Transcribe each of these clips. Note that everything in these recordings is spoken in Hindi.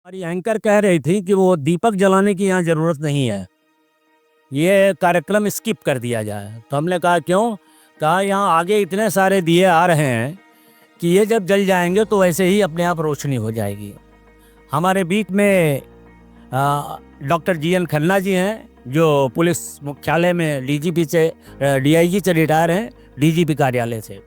हमारी एंकर कह रही थी कि वो दीपक जलाने की यहाँ ज़रूरत नहीं है, ये कार्यक्रम स्किप कर दिया जाए। तो हमने कहा क्यों? कहा यहाँ आगे इतने सारे दिए आ रहे हैं कि ये जब जल जाएंगे तो वैसे ही अपने आप रोशनी हो जाएगी। हमारे बीच में डॉक्टर जी.एन. खन्ना जी हैं, जो पुलिस मुख्यालय में डीजीपी से डीआईजी से रिटायर हैं, डीजीपी कार्यालय से।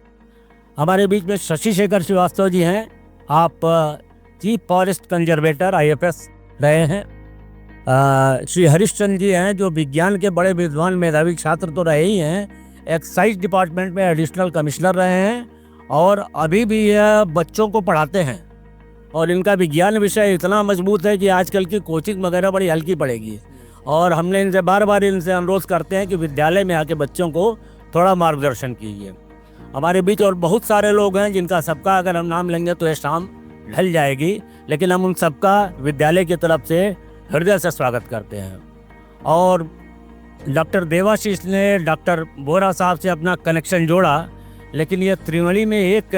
हमारे बीच में शशि शेखर श्रीवास्तव जी हैं, आप चीफ फॉरेस्ट कंजर्वेटर आईएफएस रहे हैं। श्री हरिश्चंद्र जी हैं, जो विज्ञान के बड़े विद्वान मेधावी छात्र तो रहे ही हैं, एक्साइज डिपार्टमेंट में एडिशनल कमिश्नर रहे हैं और अभी भी यह बच्चों को पढ़ाते हैं। और इनका विज्ञान विषय इतना मजबूत है कि आजकल की कोचिंग वगैरह बड़ी हल्की पड़ेगी। और हमने इनसे बार बार अनुरोध करते हैं कि विद्यालय में आके बच्चों को थोड़ा मार्गदर्शन कीजिए। हमारे बीच और बहुत सारे लोग हैं जिनका सबका अगर हम नाम लेंगे तो ये शाम ढल जाएगी, लेकिन हम उन सबका विद्यालय की तरफ से हृदय से स्वागत करते हैं। और डॉक्टर देवाशीष ने डॉक्टर बोरा साहब से अपना कनेक्शन जोड़ा, लेकिन ये त्रिवेणी में एक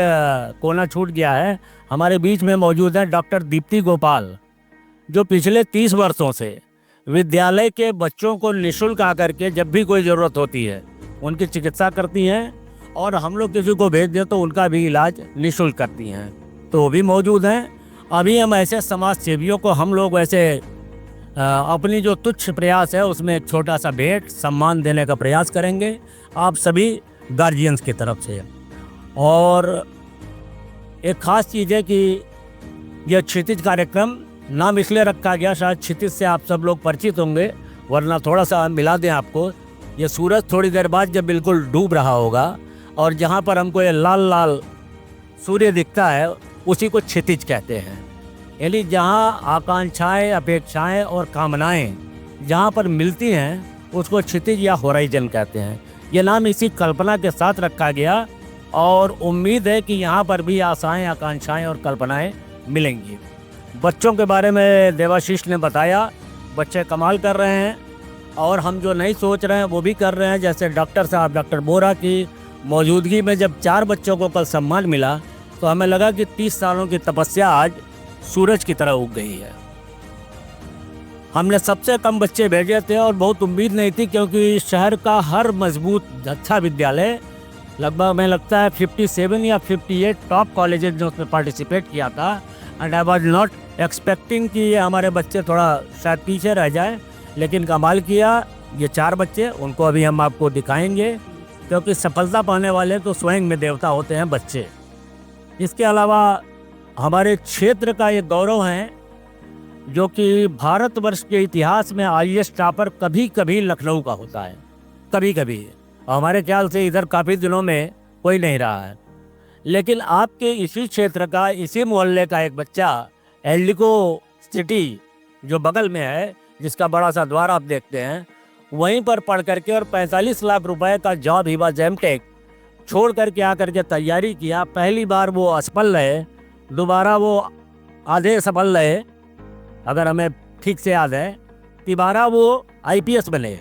कोना छूट गया है। हमारे बीच में मौजूद है डॉक्टर दीप्ति गोपाल, जो पिछले 30 वर्षों से विद्यालय के बच्चों को निःशुल्क आकर के जब भी कोई ज़रूरत होती है उनकी चिकित्सा करती हैं, और हम लोग किसी को भेज दें तो उनका भी इलाज निःशुल्क करती हैं, तो वो भी मौजूद हैं। अभी हम ऐसे समाज सेवियों को हम लोग वैसे अपनी जो तुच्छ प्रयास है उसमें एक छोटा सा भेंट सम्मान देने का प्रयास करेंगे आप सभी गार्जियंस की तरफ से। और एक ख़ास चीज़ है कि यह क्षितिज कार्यक्रम नाम इसलिए रखा गया, शायद क्षितिज से आप सब लोग परिचित होंगे, वरना थोड़ा सा मिला दें आपको। ये सूरज थोड़ी देर बाद जब बिल्कुल डूब रहा होगा और जहाँ पर हमको ये लाल लाल सूर्य दिखता है उसी को क्षितिज कहते हैं। यानी जहाँ आकांक्षाएं, अपेक्षाएं और कामनाएं जहाँ पर मिलती हैं उसको क्षितिज या होराइजन कहते हैं। ये नाम इसी कल्पना के साथ रखा गया और उम्मीद है कि यहाँ पर भी आशाएं, आकांक्षाएं और कल्पनाएं मिलेंगी। बच्चों के बारे में देवाशीष ने बताया, बच्चे कमाल कर रहे हैं और हम जो नहीं सोच रहे हैं वो भी कर रहे हैं। जैसे डॉक्टर साहब, डॉक्टर बोरा की मौजूदगी में जब 4 बच्चों को कल सम्मान मिला तो हमें लगा कि 30 सालों की तपस्या आज सूरज की तरह उग गई है। हमने सबसे कम बच्चे भेजे थे और बहुत उम्मीद नहीं थी, क्योंकि शहर का हर मजबूत अच्छा विद्यालय, लगभग हमें लगता है 57 या 58 टॉप कॉलेजेस ने उसमें पार्टिसिपेट किया था। And I was not expecting कि ये हमारे बच्चे थोड़ा शायद पीछे रह जाए, लेकिन कमाल किया। ये 4 बच्चे, उनको अभी हम आपको दिखाएंगे, क्योंकि सफलता पाने वाले तो स्वयं में देवता होते हैं बच्चे। इसके अलावा हमारे क्षेत्र का ये गौरव है, जो कि भारतवर्ष के इतिहास में आईएएस टॉपर कभी कभी लखनऊ का होता है, कभी कभी। हमारे ख्याल से इधर काफ़ी दिनों में कोई नहीं रहा है, लेकिन आपके इसी क्षेत्र का, इसी मोहल्ले का एक बच्चा एल्डिको सिटी जो बगल में है, जिसका बड़ा सा द्वार आप देखते हैं, वहीं पर पढ़ करके और 45 लाख रुपए का जॉब हिबा जेमटेक छोड़ करके आकर के तैयारी किया। पहली बार वो असफल रहे, दोबारा वो आधे सफल रहे, अगर हमें ठीक से याद है, तिबारा वो आईपीएस बने।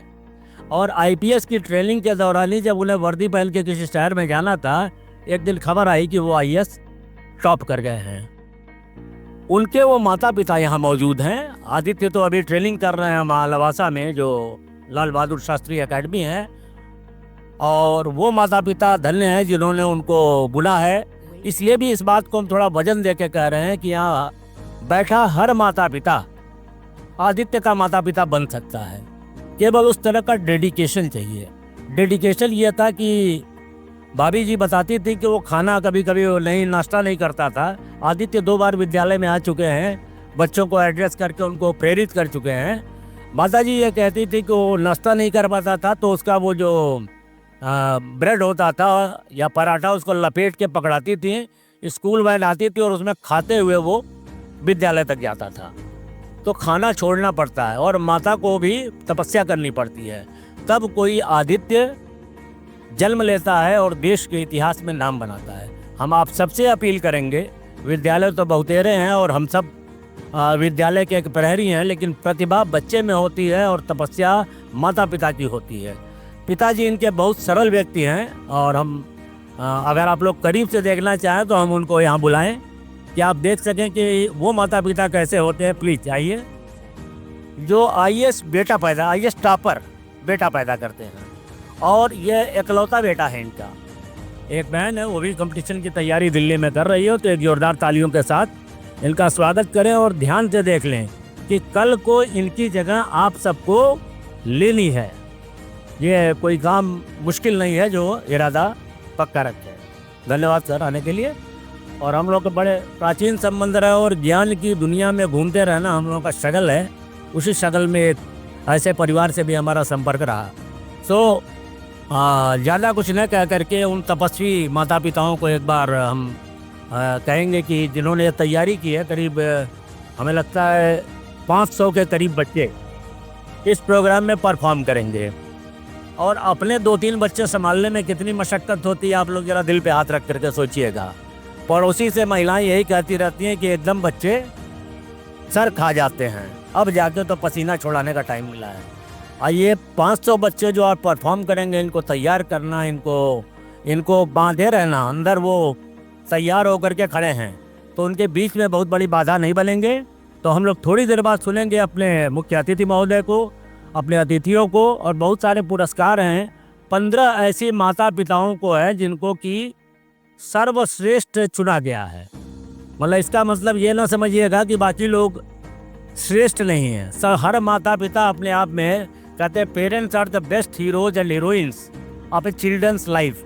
और आईपीएस की ट्रेनिंग के दौरान ही जब उन्हें वर्दी पहन के किसी शहर में जाना था, एक दिन खबर आई कि वो आईएएस टॉप कर गए हैं। उनके वो माता पिता यहाँ मौजूद हैं। आदित्य तो अभी ट्रेनिंग कर रहे हैं महालवासा में, जो लाल बहादुर शास्त्री एकेडमी है, और वो माता पिता धन्य हैं जिन्होंने उनको बुला है। इसलिए भी इस बात को हम थोड़ा वजन दे के कह रहे हैं कि यहाँ बैठा हर माता पिता आदित्य का माता पिता बन सकता है। केवल उस तरह का डेडिकेशन चाहिए। डेडिकेशन ये था कि भाभी जी बताती थी कि वो खाना कभी कभी नहीं, नाश्ता नहीं करता था। आदित्य 2 बार विद्यालय में आ चुके हैं, बच्चों को एड्रेस करके उनको प्रेरित कर चुके हैं। माता जी ये कहती थी कि वो नाश्ता नहीं कर पाता था तो उसका वो जो ब्रेड होता था या पराठा, उसको लपेट के पकड़ाती थी, स्कूल वैन आती थी और उसमें खाते हुए वो विद्यालय तक जाता था। तो खाना छोड़ना पड़ता है और माता को भी तपस्या करनी पड़ती है, तब कोई आदित्य जन्म लेता है और देश के इतिहास में नाम बनाता है। हम आप सबसे अपील करेंगे, विद्यालय तो बहुतेरे हैं और हम सब विद्यालय के एक प्रहरी हैं, लेकिन प्रतिभा बच्चे में होती है और तपस्या माता पिता की होती है। पिताजी इनके बहुत सरल व्यक्ति हैं और हम अगर आप लोग करीब से देखना चाहें तो हम उनको यहाँ बुलाएं कि आप देख सकें कि वो माता पिता कैसे होते हैं। प्लीज़ आइए। जो आईएएस बेटा पैदा, आईएएस टॉपर बेटा पैदा करते हैं, और ये इकलौता बेटा है इनका। एक बहन है, वो भी कंपटीशन की तैयारी दिल्ली में कर रही हो, तो एक जोरदार तालियों के साथ इनका स्वागत करें और ध्यान से देख लें कि कल को इनकी जगह आप सबको लेनी है। ये कोई काम मुश्किल नहीं है जो इरादा पक्का रखे। धन्यवाद सर आने के लिए। और हम लोग के बड़े प्राचीन संबंध रहे और ज्ञान की दुनिया में घूमते रहना हम लोगों का शगल है। उसी शगल में एक ऐसे परिवार से भी हमारा संपर्क रहा। सो ज़्यादा कुछ न कह करके उन तपस्वी माता पिताओं को एक बार हम कहेंगे कि जिन्होंने तैयारी की है। करीब हमें लगता है 500 के करीब बच्चे इस प्रोग्राम में परफॉर्म करेंगे, और अपने 2-3 बच्चे संभालने में कितनी मशक्क़त होती है आप लोग ज़रा दिल पे हाथ रख करके सोचिएगा। पड़ोसी से महिलाएं यही कहती रहती हैं कि एकदम बच्चे सर खा जाते हैं, अब जाके तो पसीना छुड़ाने का टाइम मिला है। और ये 500 बच्चे जो आप परफॉर्म करेंगे, इनको तैयार करना, इनको बांधे रहना, अंदर वो तैयार होकर के खड़े हैं, तो उनके बीच में बहुत बड़ी बाधा नहीं बनेंगे। तो हम लोग थोड़ी देर बाद सुनेंगे अपने मुख्य अतिथि महोदय को, अपने अतिथियों को, और बहुत सारे पुरस्कार हैं। 15 ऐसी माता पिताओं को है जिनको कि सर्वश्रेष्ठ चुना गया है। मतलब इसका मतलब ये ना समझिएगा कि बाकी लोग श्रेष्ठ नहीं हैं। सर हर माता पिता अपने आप में कहते हैं parents are the best heroes and heroines of a children's life.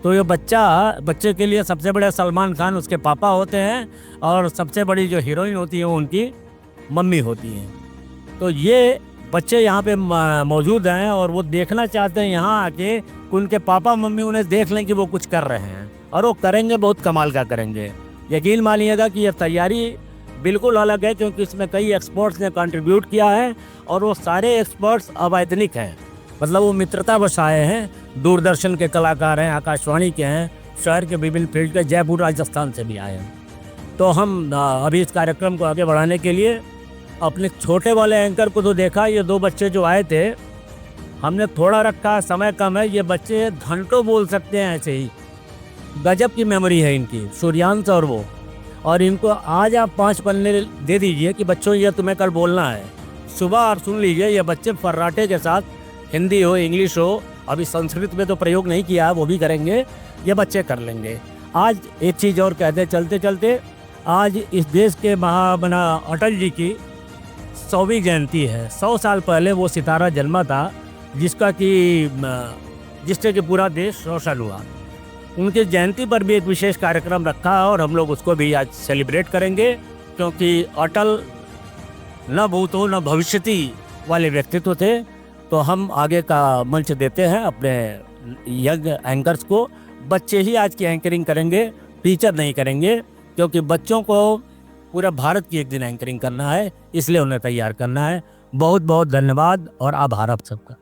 तो ये बच्चे के लिए सबसे बड़े सलमान खान उसके पापा होते हैं, और सबसे बड़ी जो हीरोइन होती है वो उनकी मम्मी होती हैं। तो ये बच्चे यहाँ पे मौजूद हैं और वो देखना चाहते हैं यहाँ आके कि उनके पापा मम्मी उन्हें देख लें कि वो कुछ कर रहे हैं, और वो करेंगे, बहुत कमाल का करेंगे। यकीन मानिएगा कि ये तैयारी बिल्कुल अलग है, क्योंकि इसमें कई एक्सपर्ट्स ने कंट्रीब्यूट किया है, और वो सारे एक्सपर्ट्स अवैतनिक हैं। मतलब वो मित्रता बस आए हैं, दूरदर्शन के कलाकार हैं, आकाशवाणी के हैं, शहर के विभिन्न फील्ड के, जयपुर राजस्थान से भी आए हैं। तो हम अभी इस कार्यक्रम को आगे बढ़ाने के लिए अपने छोटे वाले एंकर को तो देखा। ये 2 बच्चे जो आए थे हमने थोड़ा रखा, समय कम है, ये बच्चे घंटों बोल सकते हैं ऐसे ही। गजब की मेमोरी है इनकी, सूर्यांश और वो। और इनको आज आप 5 पन्ने दे दीजिए कि बच्चों ये तुम्हें कल बोलना है सुबह, और सुन लीजिए ये बच्चे फर्राटे के साथ, हिंदी हो इंग्लिश हो, अभी संस्कृत में तो प्रयोग नहीं किया है, वो भी करेंगे, ये बच्चे कर लेंगे। आज एक चीज़ और कहते चलते चलते, आज इस देश के महामना अटल जी की 100वीं जयंती है। 100 साल पहले वो सितारा जन्मा था जिससे कि पूरा देश रोशन हुआ। उनकी जयंती पर भी एक विशेष कार्यक्रम रखा है, और हम लोग उसको भी आज सेलिब्रेट करेंगे, क्योंकि अटल न भूतो न भविष्यति वाले व्यक्तित्व थे। तो हम आगे का मंच देते हैं अपने यंग एंकर्स को। बच्चे ही आज की एंकरिंग करेंगे, टीचर नहीं करेंगे, क्योंकि बच्चों को पूरा भारत की एक दिन एंकरिंग करना है, इसलिए उन्हें तैयार करना है। बहुत बहुत धन्यवाद और आभार आप सबका।